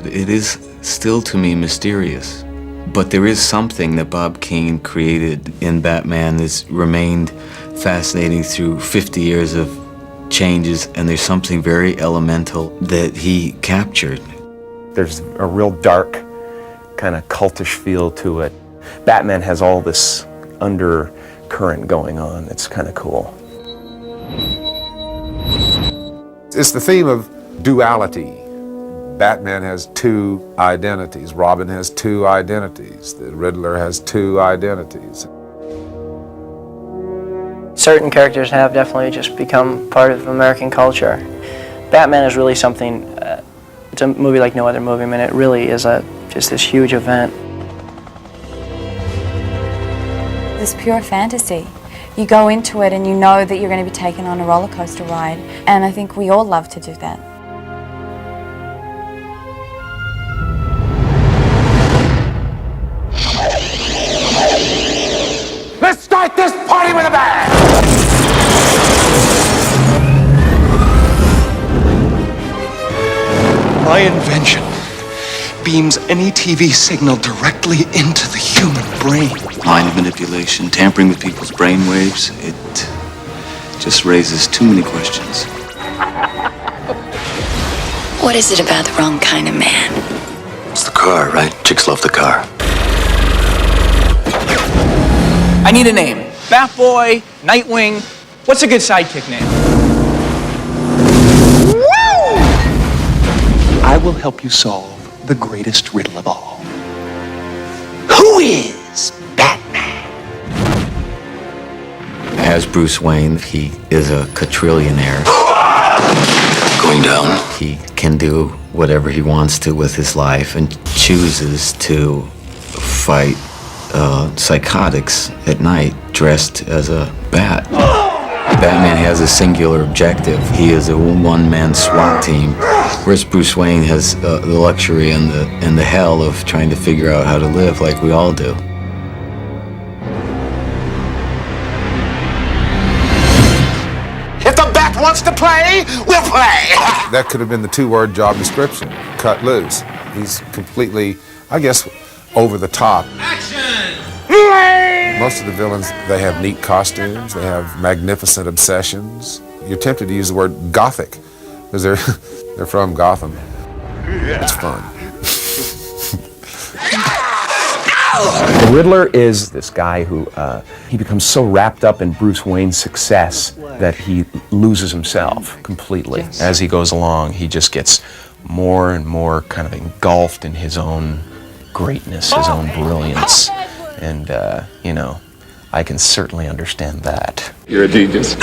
It is still to me mysterious, but there is something that Bob Kane created in Batman that's remained fascinating through 50 years of changes, and there's something very elemental that he captured. There's a real dark, kind of cultish feel to it. Batman has all this undercurrent going on. It's kind of cool. It's the theme of duality. Batman has two identities. Robin has two identities. The Riddler has two identities. Certain characters have definitely just become part of American culture. Batman is really something, it's a movie like no other movie. I mean, it really is just this huge event. It's pure fantasy. You go into it and you know that you're going to be taken on a roller coaster ride, and I think we all love to do that. Let's start this party with a bang! My invention beams any TV signal directly into the human brain. Mind manipulation, tampering with people's brain waves, it just raises too many questions. What is it about the wrong kind of man? It's the car, right? Chicks love the car. I need a name. Batboy, Nightwing. What's a good sidekick name? Woo! I will help you solve the greatest riddle of all. Who is Batman? As Bruce Wayne, he is a quadrillionaire. Going down. He can do whatever he wants to with his life and chooses to fight psychotics at night dressed as a bat. Batman has a singular objective. He is a one-man SWAT team, whereas Bruce Wayne has the luxury and the hell of trying to figure out how to live like we all do. If the bat wants to play, we'll play. That could have been the two-word job description, cut loose. He's completely, I guess, over the top. Most of the villains, they have neat costumes, they have magnificent obsessions. You're tempted to use the word gothic, because they're from Gotham. It's fun. The Riddler is this guy who, he becomes so wrapped up in Bruce Wayne's success that he loses himself completely. Yes. As he goes along, he just gets more and more kind of engulfed in his own greatness, his own brilliance. And, you know, I can certainly understand that. You're a genius.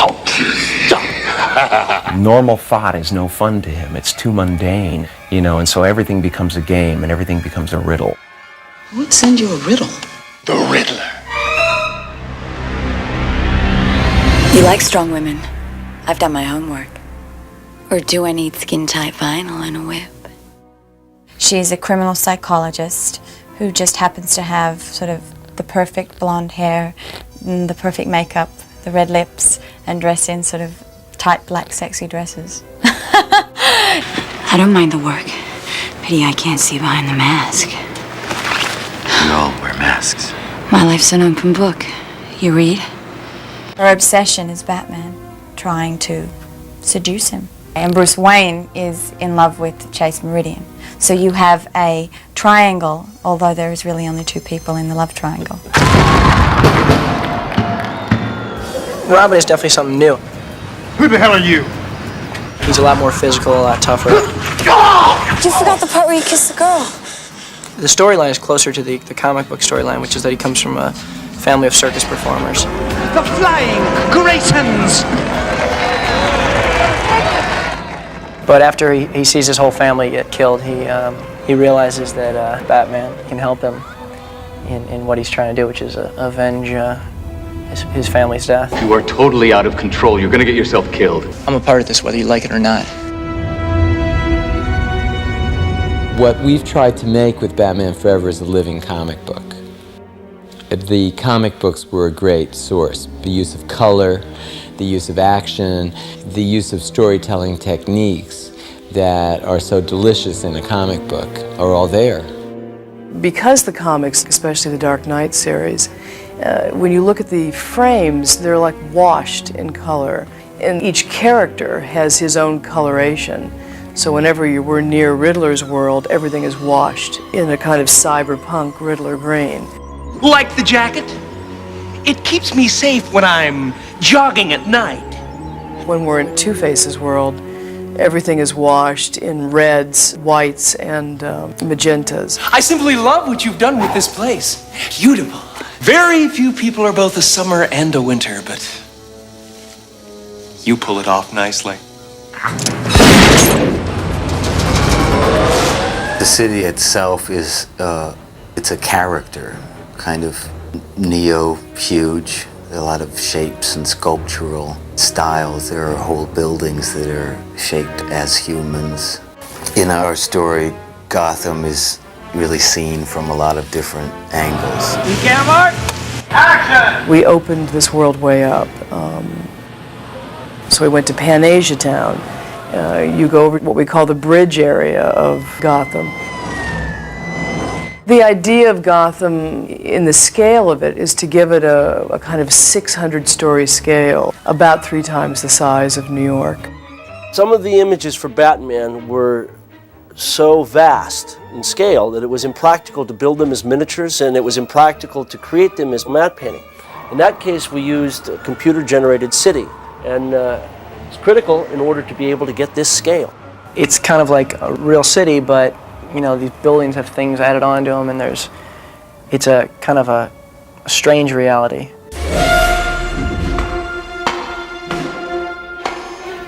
Normal thought is no fun to him. It's too mundane, you know, and so everything becomes a game and everything becomes a riddle. Who would send you a riddle? The Riddler. You like strong women. I've done my homework. Or do I need skin-tight vinyl and a whip? She's a criminal psychologist who just happens to have sort of the perfect blonde hair, the perfect makeup, the red lips, and dress in sort of tight black sexy dresses. I don't mind the work. Pity I can't see behind the mask. We all wear masks. My life's an open book. You read? Her obsession is Batman, trying to seduce him. And Bruce Wayne is in love with Chase Meridian. So you have a triangle, although there is really only two people in the love triangle. Robin is definitely something new. Who the hell are you? He's a lot more physical, a lot tougher. You forgot the part where you kissed the girl. The storyline is closer to the comic book storyline, which is that he comes from a family of circus performers. The Flying Graysons! But after he sees his whole family get killed, he realizes that Batman can help him in what he's trying to do, which is avenge his family's death. You are totally out of control. You're going to get yourself killed. I'm a part of this, whether you like it or not. What we've tried to make with Batman Forever is a living comic book. The comic books were a great source. The use of color, the use of action, the use of storytelling techniques that are so delicious in a comic book are all there. Because the comics, especially the Dark Knight series, when you look at the frames, they're like washed in color. And each character has his own coloration. So whenever you were near Riddler's world, everything is washed in a kind of cyberpunk Riddler green. Like the jacket? It keeps me safe when I'm jogging at night. When we're in Two-Face's world, everything is washed in reds, whites, and magentas. I simply love what you've done with this place. Beautiful. Very few people are both a summer and a winter, but you pull it off nicely. The city itself is, it's a character, kind of neo-huge. There are a lot of shapes and sculptural styles. There are whole buildings that are shaped as humans. In our story, Gotham is really seen from a lot of different angles. Camera, action! We opened this world way up. So we went to Pan-Asia Town. You go over what we call the bridge area of Gotham. The idea of Gotham, in the scale of it, is to give it a kind of 600-story scale, about 3 times the size of New York. Some of the images for Batman were so vast in scale that it was impractical to build them as miniatures, and it was impractical to create them as matte painting. In that case, we used a computer-generated city, and it's critical in order to be able to get this scale. It's kind of like a real city, but you know, these buildings have things added onto them, and it's a kind of a strange reality.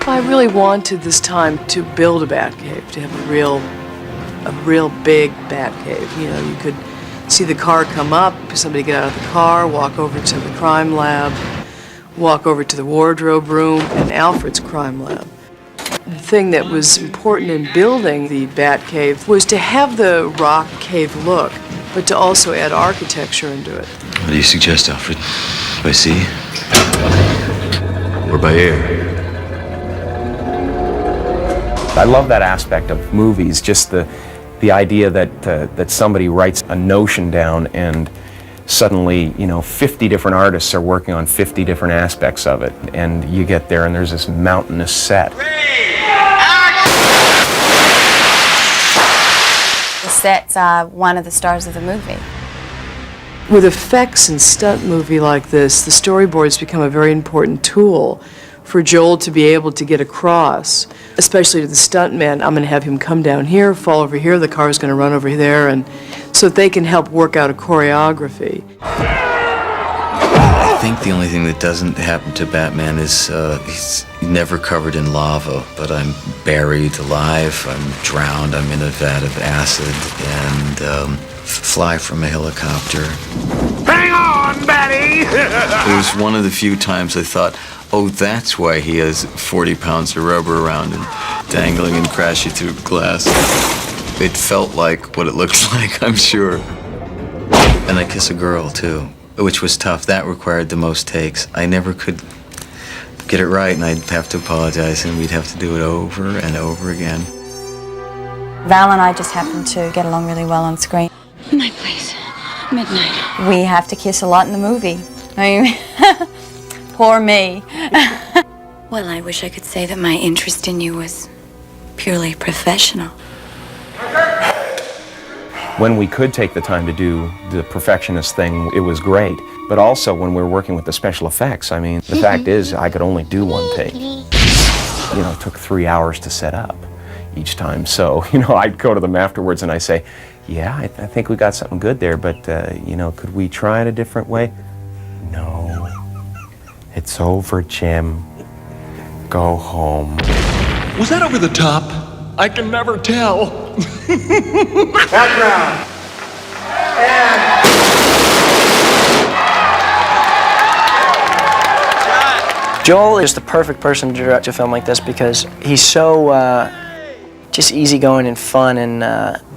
I really wanted this time to build a Batcave, to have a real big Batcave. You know, you could see the car come up, somebody get out of the car, walk over to the crime lab, walk over to the wardrobe room, and Alfred's crime lab. The thing that was important in building the Batcave was to have the rock cave look, but to also add architecture into it. What do you suggest, Alfred? By sea? Or by air? I love that aspect of movies, just the idea that somebody writes a notion down and suddenly, you know, 50 different artists are working on 50 different aspects of it, and you get there and there's this mountainous set. The sets are one of the stars of the movie. With effects and stunt movie like this, the storyboards become a very important tool for Joel to be able to get across, especially to the stuntman. I'm going to have him come down here, fall over here, the car's going to run over there, and so that they can help work out a choreography. I think the only thing that doesn't happen to Batman is he's never covered in lava, but I'm buried alive, I'm drowned, I'm in a vat of acid, and fly from a helicopter. Hang on, Batty! It was one of the few times I thought, oh, that's why he has 40 pounds of rubber around him, dangling and crashing through glass. It felt like what it looked like, I'm sure. And I kiss a girl, too, which was tough. That required the most takes. I never could get it right, and I'd have to apologize, and we'd have to do it over and over again. Val and I just happen to get along really well on screen. My place. Midnight. We have to kiss a lot in the movie. I mean, poor me. Well, I wish I could say that my interest in you was purely professional. When we could take the time to do the perfectionist thing, it was great. But also when we were working with the special effects, I mean, the fact is I could only do one take. You know, it took 3 hours to set up each time. So, you know, I'd go to them afterwards and I say, yeah, I think we got something good there, but, you know, could we try it a different way? No. It's over, Jim. Go home. Was that over the top? I can never tell. Background. Joel is the perfect person to direct a film like this because he's so just easygoing and fun, and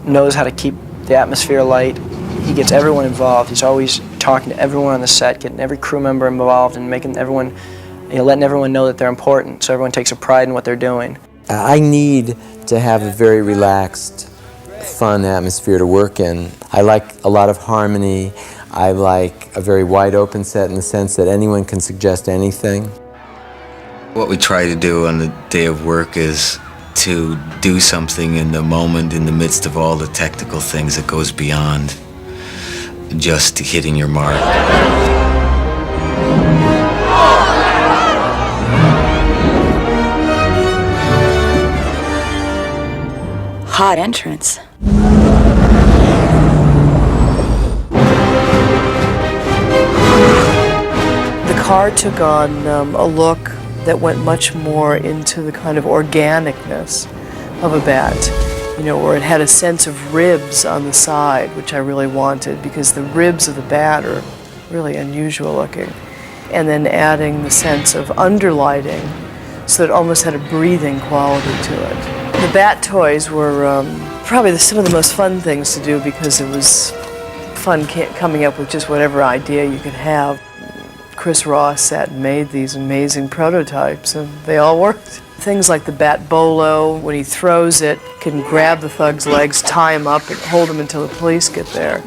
knows how to keep the atmosphere light. He gets everyone involved. He's always talking to everyone on the set, getting every crew member involved, and making everyone, you know, letting everyone know that they're important, so everyone takes a pride in what they're doing. I need to have a very relaxed, fun atmosphere to work in. I like a lot of harmony. I like a very wide open set in the sense that anyone can suggest anything. What we try to do on the day of work is to do something in the moment, in the midst of all the technical things that goes beyond just hitting your mark. Hot entrance. The car took on a look that went much more into the kind of organicness of a bat, you know, where it had a sense of ribs on the side, which I really wanted because the ribs of the bat are really unusual looking. And then adding the sense of underlighting so that it almost had a breathing quality to it. The bat toys were probably some of the most fun things to do because it was fun coming up with just whatever idea you could have. Chris Ross sat and made these amazing prototypes, and they all worked. Things like the bat bolo, when he throws it, can grab the thug's legs, tie him up, and hold him until the police get there.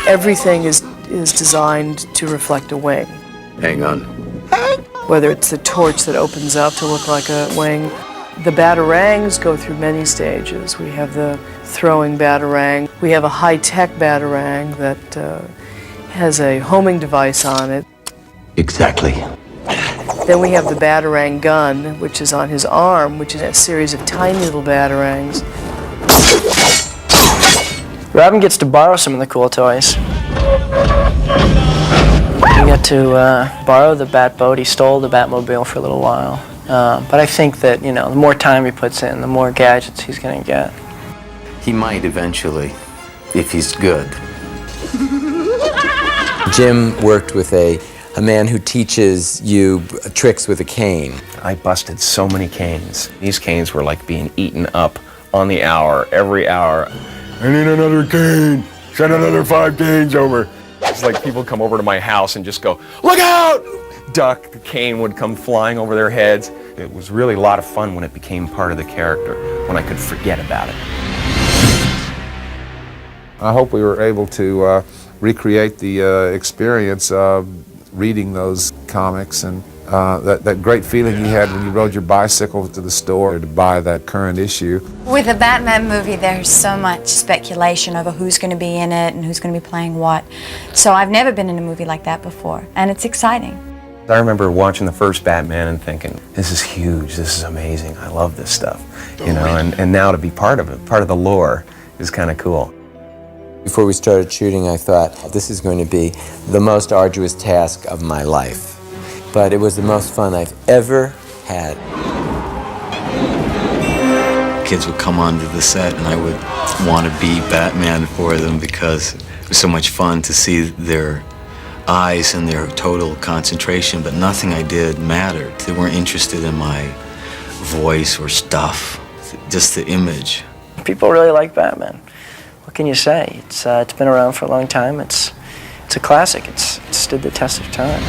Everything is designed to reflect a wing. Hang on. Whether it's the torch that opens up to look like a wing. The batarangs go through many stages. We have the throwing batarang. We have a high-tech batarang that has a homing device on it. Exactly. Then we have the batarang gun, which is on his arm, which is a series of tiny little batarangs. Robin gets to borrow some of the cool toys. He got to borrow the bat boat. He stole the Batmobile for a little while. But I think that, you know, the more time he puts in, the more gadgets he's going to get. He might eventually, if he's good. Jim worked with a man who teaches you tricks with a cane. I busted so many canes. These canes were like being eaten up on the hour, every hour. I need another cane. Send another 5 canes over. It's like people come over to my house and just go, look out! Duck, the cane would come flying over their heads. It was really a lot of fun when it became part of the character, when I could forget about it. I hope we were able to recreate the experience of reading those comics and that great feeling you had when you rode your bicycle to the store to buy that current issue. With a Batman movie, there's so much speculation over who's going to be in it and who's going to be playing what. So I've never been in a movie like that before, and it's exciting. I remember watching the first Batman and thinking, this is huge, this is amazing, I love this stuff, you know, and now to be part of it, part of the lore, is kind of cool. Before we started shooting, I thought, this is going to be the most arduous task of my life. But it was the most fun I've ever had. Kids would come onto the set and I would want to be Batman for them because it was so much fun to see their eyes and their total concentration, but nothing I did mattered. They weren't interested in my voice or stuff, just the image. People really like Batman. What can you say? It's been around for a long time. It's a classic. It stood the test of time.